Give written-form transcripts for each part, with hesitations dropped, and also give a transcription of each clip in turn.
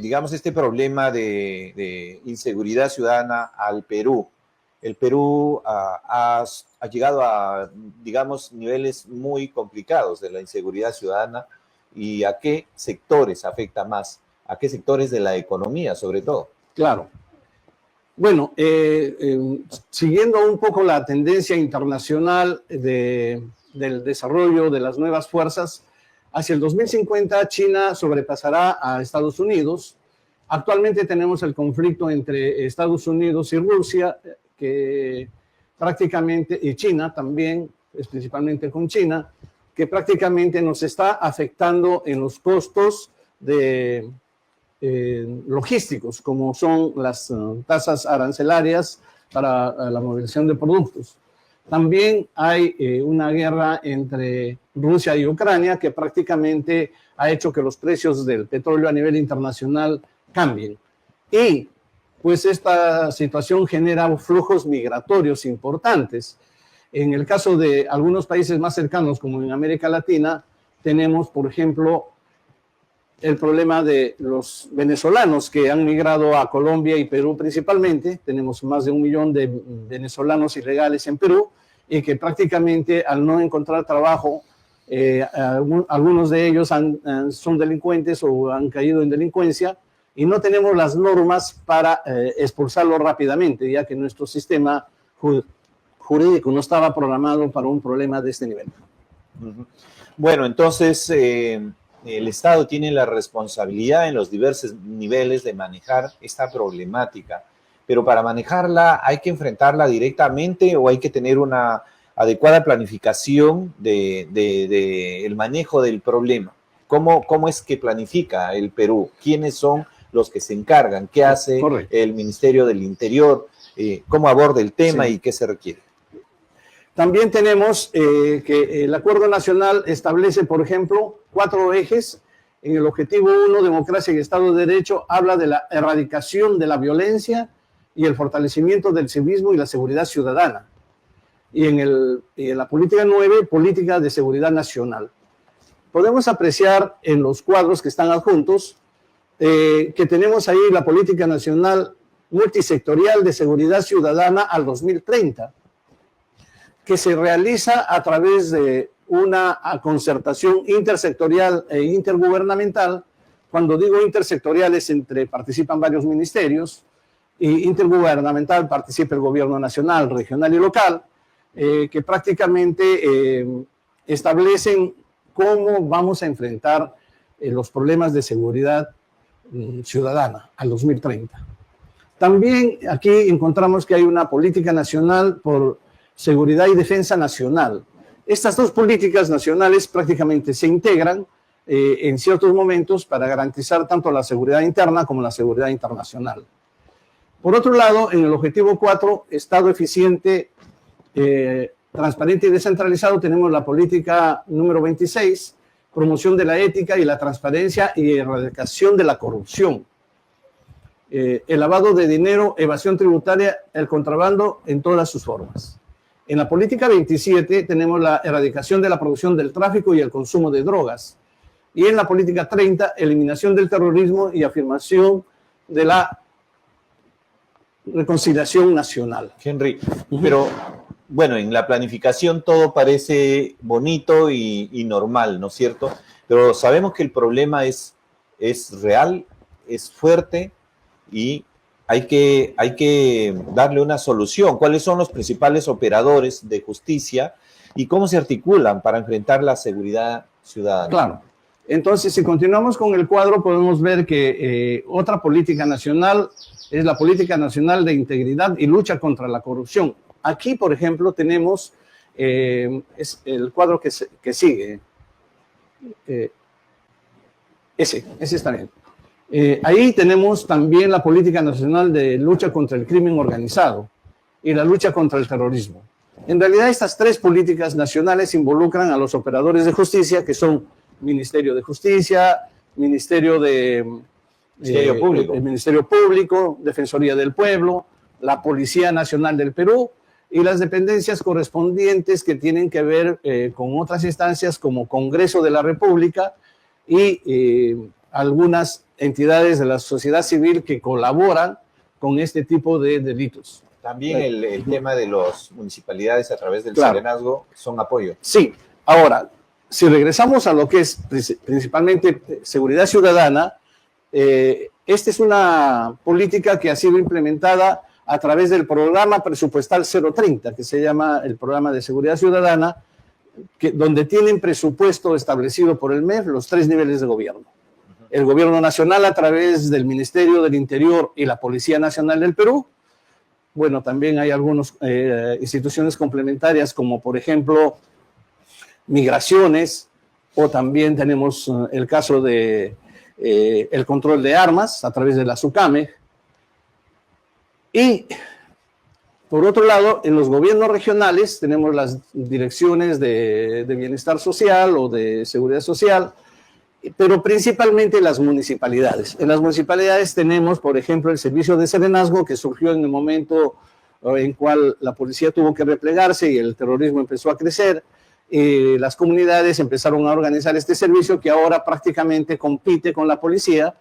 digamos, este problema de inseguridad ciudadana al Perú. El Perú ha llegado a, digamos, niveles muy complicados de la inseguridad ciudadana. ¿Y a qué sectores afecta más? ¿A qué sectores de la economía, sobre todo? Claro. Bueno, siguiendo un poco la tendencia internacional del desarrollo de las nuevas fuerzas, hacia el 2050 China sobrepasará a Estados Unidos. Actualmente tenemos el conflicto entre Estados Unidos y Rusia, que prácticamente, y China también, es principalmente con China, que prácticamente nos está afectando en los costos logísticos, como son las tasas arancelarias para la movilización de productos. También hay una guerra entre Rusia y Ucrania que prácticamente ha hecho que los precios del petróleo a nivel internacional cambien. Y pues esta situación genera flujos migratorios importantes. En el caso de algunos países más cercanos, como en América Latina, tenemos, por ejemplo, el problema de los venezolanos que han migrado a Colombia y Perú principalmente. Tenemos más de 1 millón de venezolanos ilegales en Perú y que prácticamente al no encontrar trabajo, algunos de ellos son delincuentes o han caído en delincuencia y no tenemos las normas para expulsarlos rápidamente, ya que nuestro sistema jurídico no estaba programado para un problema de este nivel. Bueno, entonces el Estado tiene la responsabilidad en los diversos niveles de manejar esta problemática, pero para manejarla hay que enfrentarla directamente o hay que tener una adecuada planificación del manejo del problema. ¿Cómo es que planifica el Perú? ¿Quiénes son los que se encargan? ¿Qué hace el Ministerio del Interior? ¿Cómo aborda el tema y qué se requiere? También tenemos que el Acuerdo Nacional establece, por ejemplo, 4 ejes. En el objetivo 1, democracia y Estado de Derecho, habla de la erradicación de la violencia y el fortalecimiento del civismo y la seguridad ciudadana. Y en la política 9, política de seguridad nacional. Podemos apreciar en los cuadros que están adjuntos que tenemos ahí la política nacional multisectorial de seguridad ciudadana al 2030, que se realiza a través de una concertación intersectorial e intergubernamental. Cuando digo intersectorial es participan varios ministerios, y intergubernamental participa el gobierno nacional, regional y local, que prácticamente establecen cómo vamos a enfrentar los problemas de seguridad ciudadana al 2030. También aquí encontramos que hay una política nacional por seguridad y defensa nacional. Estas 2 políticas nacionales prácticamente se integran en ciertos momentos para garantizar tanto la seguridad interna como la seguridad internacional. Por otro lado, en el objetivo 4, Estado eficiente, transparente y descentralizado, tenemos la política número 26, promoción de la ética y la transparencia y erradicación de la corrupción. El lavado de dinero, evasión tributaria, el contrabando en todas sus formas. En la política 27 tenemos la erradicación de la producción del tráfico y el consumo de drogas. Y en la política 30, eliminación del terrorismo y afirmación de la reconciliación nacional. Henry, pero bueno, en la planificación todo parece bonito y normal, ¿no es cierto? Pero sabemos que el problema es real, es fuerte y hay que darle una solución. ¿Cuáles son los principales operadores de justicia y cómo se articulan para enfrentar la seguridad ciudadana? Claro. Entonces, si continuamos con el cuadro, podemos ver que otra política nacional es la Política Nacional de Integridad y Lucha contra la Corrupción. Aquí, por ejemplo, tenemos es el cuadro que sigue. Ese está bien. Ahí tenemos también la Política Nacional de Lucha contra el Crimen Organizado y la lucha contra el terrorismo. En realidad, estas 3 políticas nacionales involucran a los operadores de justicia, que son Ministerio de Justicia, Ministerio Público. El Ministerio Público, Defensoría del Pueblo, la Policía Nacional del Perú y las dependencias correspondientes que tienen que ver con otras instancias como Congreso de la República y algunas entidades de la sociedad civil que colaboran con este tipo de delitos. También el tema de las municipalidades a través del Claro. serenazgo son apoyo. Sí, ahora, si regresamos a lo que es principalmente seguridad ciudadana, esta es una política que ha sido implementada a través del programa presupuestal 030, que se llama el programa de seguridad ciudadana, donde tienen presupuesto establecido por el MEF los 3 niveles de gobierno. El gobierno nacional a través del Ministerio del Interior y la Policía Nacional del Perú. Bueno, también hay algunas instituciones complementarias como por ejemplo migraciones, o también tenemos el caso de el control de armas a través de la SUCAME. Y por otro lado, en los gobiernos regionales tenemos las direcciones de bienestar social o de seguridad social, pero principalmente las municipalidades. En las municipalidades tenemos, por ejemplo, el servicio de serenazgo que surgió en el momento en cual la policía tuvo que replegarse y el terrorismo empezó a crecer. Las comunidades empezaron a organizar este servicio que ahora prácticamente compite con la policía.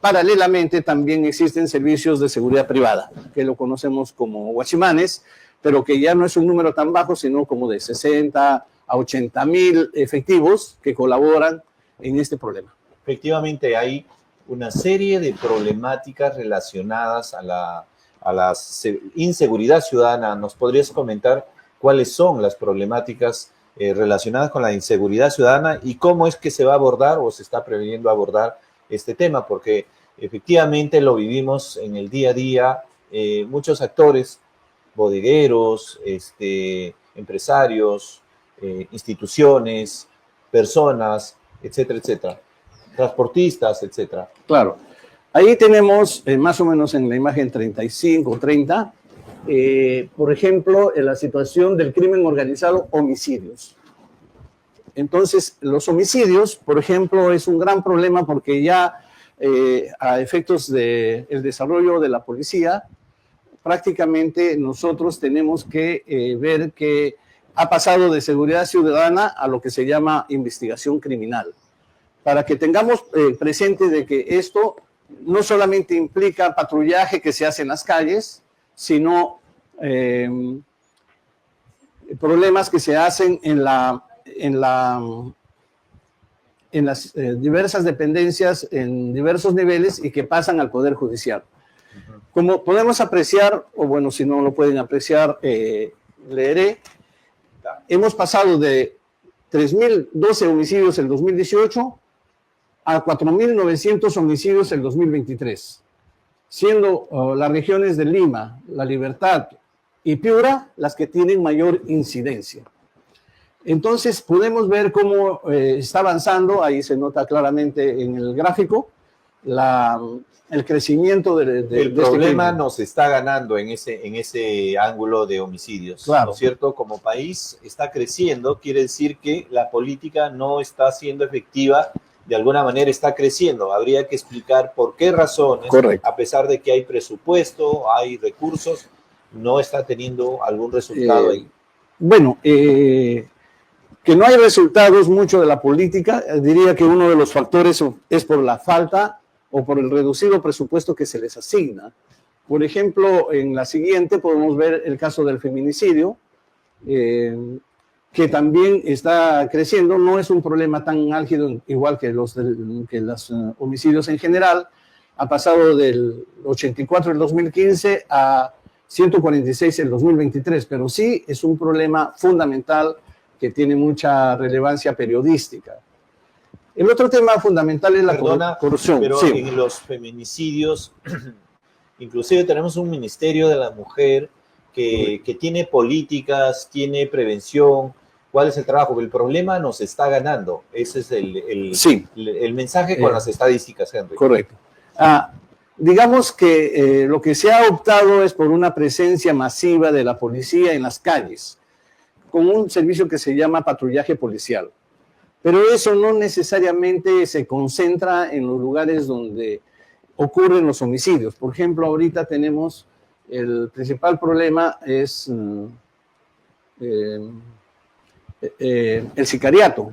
Paralelamente también existen servicios de seguridad privada, que lo conocemos como guachimanes, pero que ya no es un número tan bajo, sino como de 60 a 80 mil efectivos que colaboran en este problema. Efectivamente, hay una serie de problemáticas relacionadas a la inseguridad ciudadana. ¿Nos podrías comentar cuáles son las problemáticas relacionadas con la inseguridad ciudadana y cómo es que se va a abordar o se está previendo abordar este tema? Porque efectivamente lo vivimos en el día a día, muchos actores, bodegueros, empresarios, instituciones, personas, etcétera, etcétera, transportistas, etcétera. Claro. Ahí tenemos más o menos en la imagen 35, 30, por ejemplo, en la situación del crimen organizado, homicidios. Entonces, los homicidios, por ejemplo, es un gran problema porque ya a efectos del desarrollo de la policía, prácticamente nosotros tenemos que ver que ha pasado de seguridad ciudadana a lo que se llama investigación criminal. Para que tengamos presente de que esto no solamente implica patrullaje que se hace en las calles, sino problemas que se hacen en las diversas dependencias, en diversos niveles y que pasan al Poder Judicial. Como podemos apreciar, o bueno, si no lo pueden apreciar, leeré, hemos pasado de 3.012 homicidios en 2018 a 4.900 homicidios en 2023, siendo las regiones de Lima, La Libertad y Piura las que tienen mayor incidencia. Entonces podemos ver cómo está avanzando, ahí se nota claramente en el gráfico, el crecimiento el problema nos está ganando en ese ángulo de homicidios, claro, ¿no es cierto? Como país está creciendo, quiere decir que la política no está siendo efectiva, de alguna manera está creciendo. Habría que explicar por qué razones, correcto, a pesar de que hay presupuesto, hay recursos, no está teniendo algún resultado ahí. Bueno, que no hay resultados mucho de la política, diría que uno de los factores es por la falta o por el reducido presupuesto que se les asigna. Por ejemplo, en la siguiente podemos ver el caso del feminicidio, que también está creciendo. No es un problema tan álgido igual que los homicidios en general. Ha pasado del 84 en 2015 a 146 en 2023, pero sí es un problema fundamental que tiene mucha relevancia periodística. El otro tema fundamental es la corrupción. Pero sí, en los feminicidios, inclusive tenemos un Ministerio de la Mujer que tiene políticas, tiene prevención. ¿Cuál es el trabajo? El problema nos está ganando. Ese es el mensaje con las estadísticas, Henry. Correcto. Digamos que lo que se ha optado es por una presencia masiva de la policía en las calles, con un servicio que se llama patrullaje policial. Pero eso no necesariamente se concentra en los lugares donde ocurren los homicidios. Por ejemplo, ahorita tenemos el principal problema es el sicariato.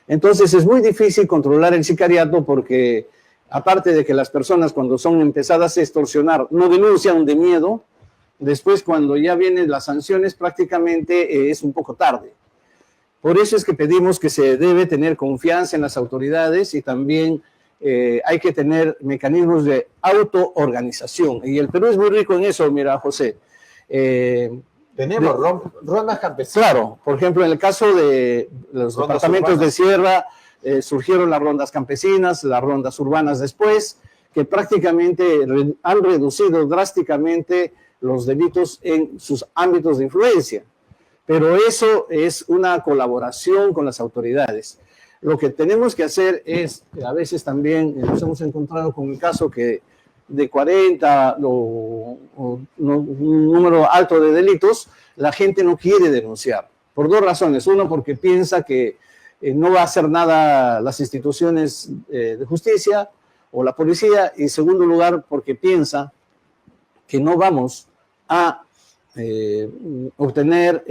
Entonces es muy difícil controlar el sicariato porque aparte de que las personas cuando son empezadas a extorsionar no denuncian de miedo, después cuando ya vienen las sanciones prácticamente es un poco tarde. Por eso es que pedimos que se debe tener confianza en las autoridades y también hay que tener mecanismos de autoorganización. Y el Perú es muy rico en eso, mira, José. Tenemos rondas campesinas. Claro, por ejemplo, en el caso de los departamentos de sierra, surgieron las rondas campesinas, las rondas urbanas después, que prácticamente han reducido drásticamente los delitos en sus ámbitos de influencia. Pero eso es una colaboración con las autoridades. Lo que tenemos que hacer es, a veces también nos hemos encontrado con el caso que de 40 o un número alto de delitos, la gente no quiere denunciar. Por dos razones. Uno, porque piensa que no va a hacer nada las instituciones de justicia o la policía. Y en segundo lugar, porque piensa que no vamos a obtener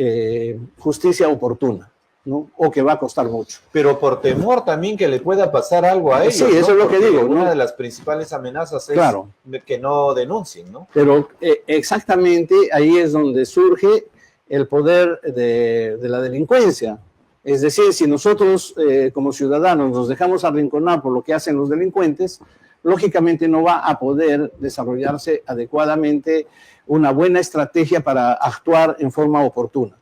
justicia oportuna, ¿no? O que va a costar mucho. Pero por temor también que le pueda pasar algo a ellos. Sí, eso, ¿no? Es lo que digo. Una ¿no? de las principales amenazas es claro, que no denuncien, ¿no? Pero exactamente ahí es donde surge el poder de la delincuencia. Es decir, si nosotros como ciudadanos nos dejamos arrinconar por lo que hacen los delincuentes, lógicamente no va a poder desarrollarse adecuadamente una buena estrategia para actuar en forma oportuna.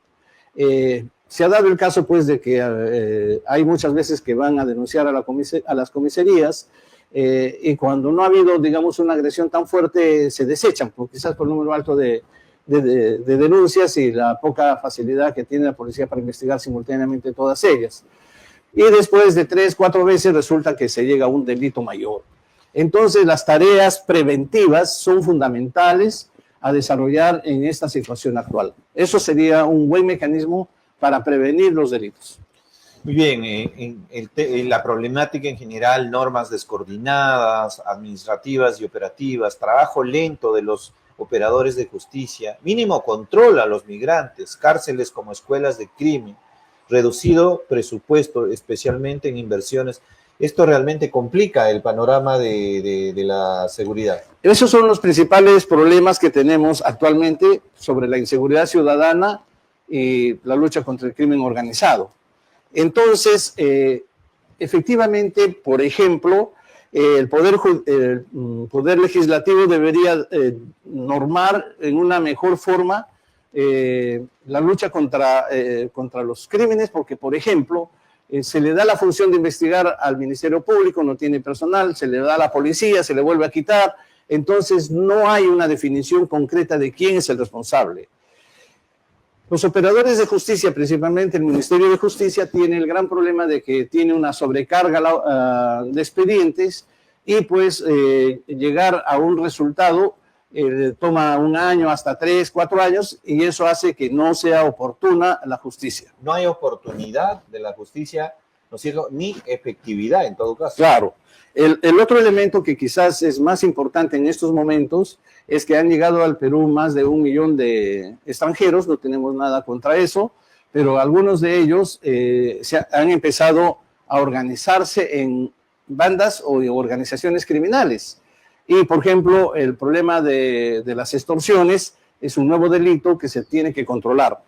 Se ha dado el caso, pues, de que hay muchas veces que van a denunciar a las comisarías y cuando no ha habido, digamos, una agresión tan fuerte, se desechan, quizás por el número alto de denuncias y la poca facilidad que tiene la policía para investigar simultáneamente todas ellas. Y después de 3, 4 veces resulta que se llega a un delito mayor. Entonces, las tareas preventivas son fundamentales a desarrollar en esta situación actual. Eso sería un buen mecanismo para prevenir los delitos. Muy bien, en la problemática en general, normas descoordinadas, administrativas y operativas, trabajo lento de los operadores de justicia, mínimo control a los migrantes, cárceles como escuelas de crimen, reducido presupuesto, especialmente en inversiones. Esto realmente complica el panorama de la seguridad. Esos son los principales problemas que tenemos actualmente sobre la inseguridad ciudadana y la lucha contra el crimen organizado. Entonces, efectivamente, por ejemplo, el poder legislativo debería normar en una mejor forma la lucha contra los crímenes, porque, por ejemplo, se le da la función de investigar al Ministerio Público, no tiene personal, se le da a la policía, se le vuelve a quitar, entonces no hay una definición concreta de quién es el responsable. Los operadores de justicia, principalmente el Ministerio de Justicia, tiene el gran problema de que tiene una sobrecarga de expedientes y pues llegar a un resultado toma 1 año hasta 3, 4 años y eso hace que no sea oportuna la justicia. No hay oportunidad de la justicia, ¿no es cierto?, ni efectividad en todo caso. Claro. El otro elemento que quizás es más importante en estos momentos es que han llegado al Perú más de 1 millón de extranjeros, no tenemos nada contra eso, pero algunos de ellos han empezado a organizarse en bandas o organizaciones criminales. Y, por ejemplo, el problema de las extorsiones es un nuevo delito que se tiene que controlar.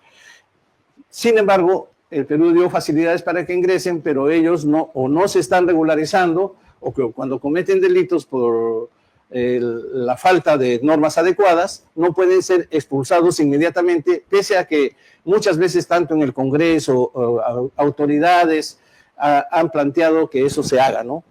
Sin embargo, el Perú dio facilidades para que ingresen, pero ellos no se están regularizando o que cuando cometen delitos por la falta de normas adecuadas, no pueden ser expulsados inmediatamente, pese a que muchas veces tanto en el Congreso, autoridades han planteado que eso se haga, ¿no?